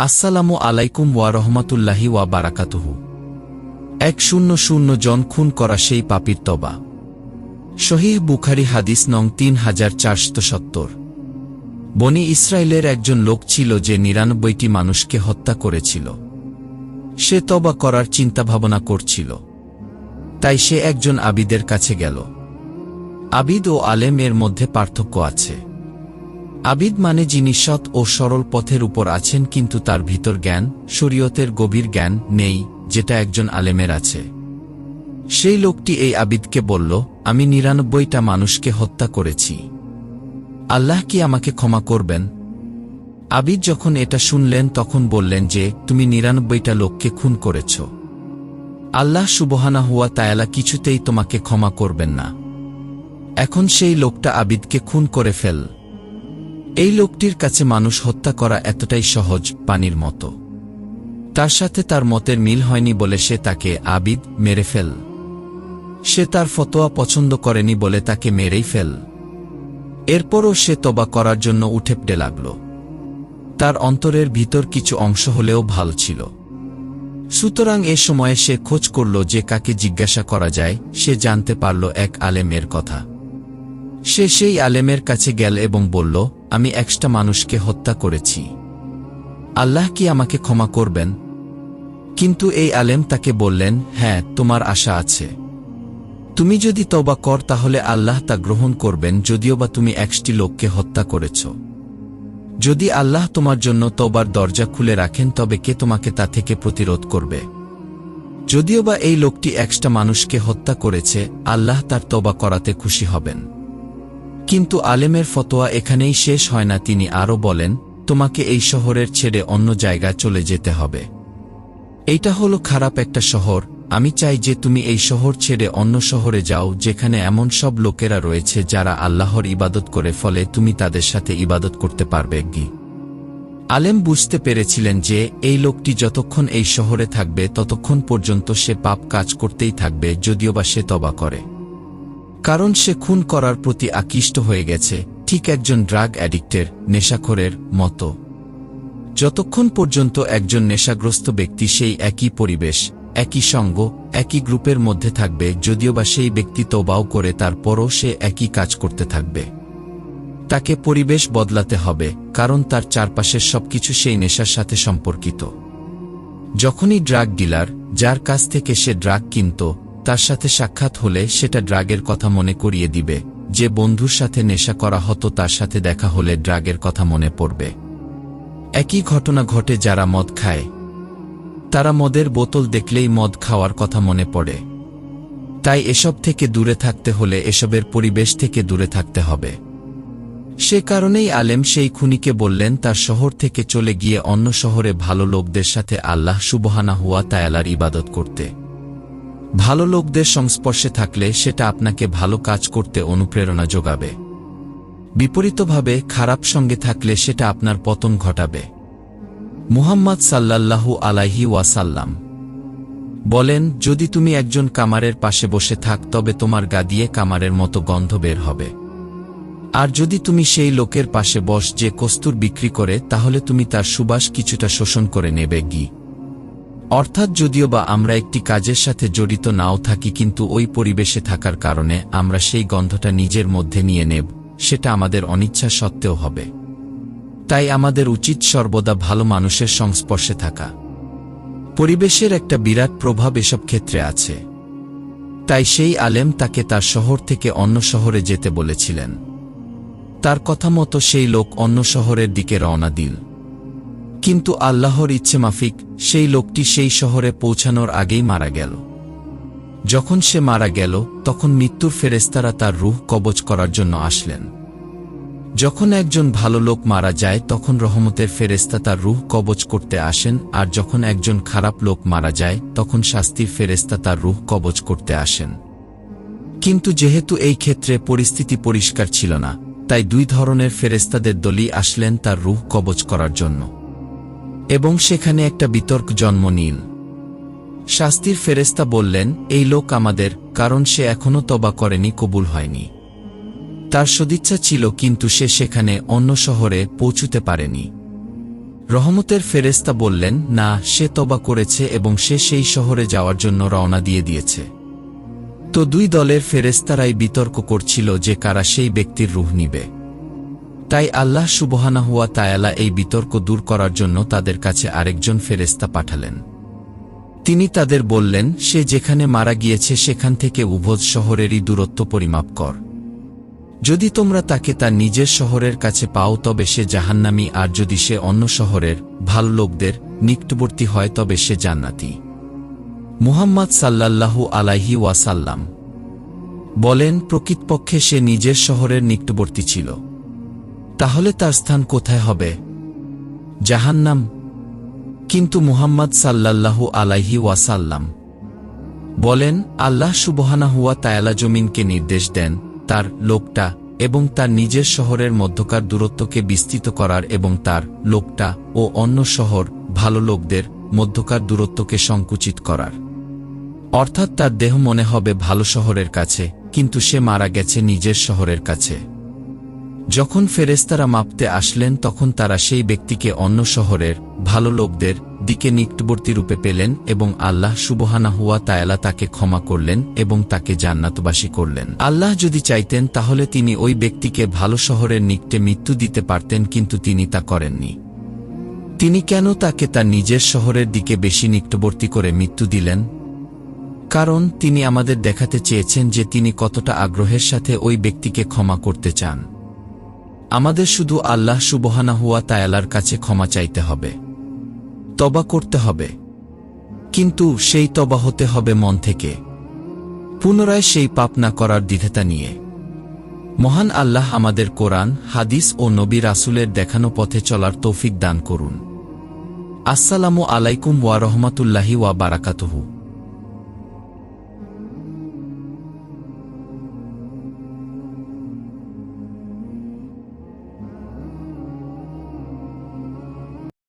আসসালামু আলাইকুম ওয়া রহমাতুল্লাহি ওয়া বারাকাতুহু। 100 জন খুন করা সেই পাপীর তওবা। সহিহ বুখারী হাদিস নং 3470। বনি ইসরায়েলের একজন লোক ছিল যে 99টি মানুষকে হত্যা করেছিল। সে তওবা করার চিন্তাভাবনা করছিল। তাই সে একজন আবিদের কাছে গেল। আবিদ ও আলেম এর মধ্যে পার্থক্য আছে। আবিদ মানে যিনি সৎ ও সরল পথের উপর আছেন, কিন্তু তার ভিতর জ্ঞান, শরীয়তের গভীর জ্ঞান নেই, যেটা একজন আলেমের আছে। সেই লোকটি এই আবিদকে বলল, আমি 99টা মানুষকে হত্যা করেছি। আল্লাহ কি আমাকে ক্ষমা করবেন? আবিদ যখন এটা শুনলেন তখন বললেন যে, তুমি 99টা লোককে খুন করেছ। আল্লাহ সুবহানাহু ওয়া তাআলা কিছুতেই তোমাকে ক্ষমা করবেন না। এখন সেই লোকটা আবিদকে খুন করে ফেল। এই লোকটির কাছে মানুষ হত্যা করা এতটাই সহজ, পানির মতো। তার সাথে তার মতের মিল হয়নি বলে সে তাকে আবিদ মেরে ফেল। সে তার ফতোয়া পছন্দ করেনি বলে তাকে মেরেই ফেল। এরপরও সে তওবা করার জন্য উঠে পড়ে লাগল। তার অন্তরের ভিতর কিছু অংশ হলেও ভালো ছিল। সুতরাং এ সময়ে সে খোঁজ করল যে কাকে জিজ্ঞাসা করা যায়। সে জানতে পারল এক আলেমের কথা। সে সেই আলেমের কাছে গেল এবং বলল, আমি 100টা মানুষকে হত্যা করেছি। আল্লাহ কি আমাকে ক্ষমা করবেন? কিন্তু এই আলেম তাকে বললেন, হ্যাঁ, তোমার আশা আছে। তুমি যদি তওবা কর তাহলে আল্লাহ তা গ্রহণ করবেন, যদিও বা তুমি 100টি লোককে হত্যা করেছ। যদি আল্লাহ তোমার জন্য তওবার দরজা খুলে রাখেন তবে কে তোমাকে তা থেকে প্রতিরোধ করবে? যদিও বা এই লোকটি 100টা মানুষকে হত্যা করেছে, আল্লাহ তার তওবা করাতে খুশি হবেন। কিন্তু আলেমের ফতোয়া এখানেই শেষ হয় না। তিনি আরও বলেন, তোমাকে এই শহরের ছেড়ে অন্য জায়গায় চলে যেতে হবে। এইটা হলো খারাপ একটা শহর। আমি চাই যে তুমি এই শহর ছেড়ে অন্য শহরে যাও, যেখানে এমন সব লোকেরা রয়েছে যারা আল্লাহর ইবাদত করে, ফলে তুমি তাদের সাথে ইবাদত করতে পারবে। আলেম বুঝতে পেরেছিলেন যে এই লোকটি যতক্ষণ এই শহরে থাকবে ততক্ষণ পর্যন্ত সে পাপ কাজ করতেই থাকবে, যদিওবা সে তওবা করে। কারণ সে খুন করার প্রতি আকৃষ্ট হয়ে গেছে, ঠিক একজন ড্রাগ অ্যাডিক্টের, নেশাখোরের মতো। যতক্ষণ পর্যন্ত একজন নেশাগ্রস্ত ব্যক্তি সেই একই পরিবেশ, একই সঙ্গ, একই গ্রুপের মধ্যে থাকবে, যদিওবা সেই ব্যক্তি তওবাও করে, তারপরও সে একই কাজ করতে থাকবে। তাকে পরিবেশ বদলাতে হবে, কারণ তার চারপাশের সবকিছু সেই নেশার সাথে সম্পর্কিত। যখনই ড্রাগ ডিলার, যার কাছ থেকে সে ড্রাগ কিনত, তার সাথে সাক্ষাৎ হলে সেটা ড্রাগের কথা মনে করিয়ে দিবে। যে বন্ধুর সাথে নেশা করা হতো তার সাথে দেখা হলে ড্রাগের কথা মনে পড়বে। একই ঘটনা ঘটে যারা মদ খায়। তারা মদের বোতল দেখলেই মদ খাওয়ার কথা মনে পড়ে। তাই এসব থেকে দূরে থাকতে হলে এসবের পরিবেশ থেকে দূরে থাকতে হবে। সে কারণেই আলেম সেই খুনিকে বললেন তার শহর থেকে চলে গিয়ে অন্য শহরে ভালো লোকদের সাথে আল্লাহ সুবহানাহু ওয়া তাআলার ইবাদত করতে। ভালো লোকদের সংস্পর্শে থাকলে সেটা আপনাকে ভালো কাজ করতে অনুপ্রেরণা যোগাবে। বিপরীতভাবে খারাপ সঙ্গে থাকলে সেটা আপনার পতন ঘটাবে। মুহাম্মদ সাল্লাল্লাহু আলাইহি ওয়াসাল্লাম বলেন, যদি তুমি একজন কামারের পাশে বসে থাক তবে তোমার গা দিয়ে কামারের মতো গন্ধ বের হবে। আর যদি তুমি সেই লোকের পাশে বস যে কস্তুর বিক্রি করে, তাহলে তুমি তার সুবাস কিছুটা শোষণ করে নেবে। অর্থাৎ যদিও বা আমরা একটি কাজের সাথে জড়িত নাও থাকি, কিন্তু ওই পরিবেশে থাকার কারণে আমরা সেই গন্ধটা নিজের মধ্যে নিয়ে নেব, সেটা আমাদের অনিচ্ছা সত্ত্বেও হবে। তাই আমাদের উচিত সর্বদা ভালো মানুষের সংস্পর্শে থাকা। পরিবেশের একটা বিরাট প্রভাব এসব ক্ষেত্রে আছে। তাই সেই আলেম তাকে তার শহর থেকে অন্য শহরে যেতে বলেছিলেন। তার কথা মতো সেই লোক অন্য শহরের দিকে রওনা দিল। কিন্তু আল্লাহর ইচ্ছে মাফিক সেই লোকটি সেই শহরে পৌঁছানোর আগেই মারা গেল। যখন সে মারা গেল তখন মৃত্যুর ফেরেশতারা তার রূহ কবজ করার জন্য আসলেন। যখন একজন ভালো লোক মারা যায় তখন রহমতের ফেরেশতা তার রূহ কবজ করতে আসেন, আর যখন একজন খারাপ লোক মারা যায় তখন শাস্তির ফেরেশতা তার রূহ কবজ করতে আসেন। কিন্তু যেহেতু এই ক্ষেত্রে পরিস্থিতি পরিষ্কার ছিল না, তাই দুই ধরনের ফেরেশতাদের দলই আসলেন তার রূহ কবজ করার জন্য। এবং সেখানে একটা বিতর্ক জন্ম নিল। শাস্তির ফেরেশতা বললেন, এই লোক আমাদের, কারণ সে এখনও তওবা করেনি, কবুল হয়নি। তার সদিচ্ছা ছিল, কিন্তু সে সেখানে অন্য শহরে পৌঁছতে পারেনি। রহমতের ফেরেশতা বললেন, না, সে তওবা করেছে এবং সে সেই শহরে যাওয়ার জন্য রওনা দিয়ে দিয়েছে। তো দুই দলের ফেরেশতারাই বিতর্ক করছিল যে কারা সেই ব্যক্তির রূহ নিবে। তাই আল্লাহ সুবহানাহু ওয়া তাআলা এই বিতর্ক দূর করার জন্য তাদের কাছে আরেকজন ফেরেশতা পাঠালেন। তিনি তাদের বললেন, সে যেখানে মারা গিয়েছে সেখান থেকে উভয় শহরেরই দূরত্ব পরিমাপ কর। যদি তোমরা তাকে তার নিজের শহরের কাছে পাও তবে সে জাহান্নামী, আর যদি সে অন্য শহরের ভালো লোকদের নিকটবর্তী হয় তবে সে জান্নাতি। মুহাম্মদ সাল্লাল্লাহু আলাইহি ওয়াসাল্লাম বলেন, প্রকৃতপক্ষে সে নিজের শহরের নিকটবর্তী ছিল। তাহলে তার স্থান কোথায় হবে? জাহান্নাম। কিন্তু মুহাম্মদ সাল্লাল্লাহু আলাইহি ওয়াসাল্লাম বলেন, আল্লাহ সুবহানাহু ওয়া তাআলা জমিনকে নির্দেশ দেন তার লোকটা এবং তার নিজের শহরের মধ্যকার দূরত্বকে বিস্তৃত করার এবং তার লোকটা ও অন্য শহর ভালো লোকদের মধ্যকার দূরত্বকে সংকুচিত করার। অর্থাৎ তার দেহ মনে হবে ভালো শহরের কাছে, কিন্তু সে মারা গেছে নিজের শহরের কাছে। যখন ফেরেশতারা মাপতে আসলেন তখন তারা সেই ব্যক্তিকে অন্য শহরের ভালো লোকদের দিকে নিকটবর্তী রূপে পেলেন এবং আল্লাহ সুবহানাহু ওয়া তাআলা তাকে ক্ষমা করলেন এবং তাকে জান্নাতবাসী করলেন। আল্লাহ যদি চাইতেন তাহলে তিনি ওই ব্যক্তিকে ভালো শহরের নিকটে মৃত্যু দিতে পারতেন, কিন্তু তিনি তা করেননি। তিনি কেন তাকে তার নিজের শহরের দিকে বেশি নিকটবর্তী করে মৃত্যু দিলেন? কারণ তিনি আমাদের দেখাতে চেয়েছেন যে তিনি কতটা আগ্রহের সাথে ওই ব্যক্তিকে ক্ষমা করতে চান। আমাদের শুধু আল্লাহ সুবহানাহু ওয়া তাআলার কাছে ক্ষমা চাইতে হবে, তওবা করতে হবে, কিন্তু সেই তওবা হতে হবে মন থেকে, পুনরায় সেই পাপ না করার দ্বিধাতা নিয়ে। মহান আল্লাহ আমাদের কোরআন, হাদিস ও নবী রাসূলের দেখানো পথে চলার তৌফিক দান করুন। আসসালামু আলাইকুম ওয়া রাহমাতুল্লাহি ওয়া বারাকাতুহু।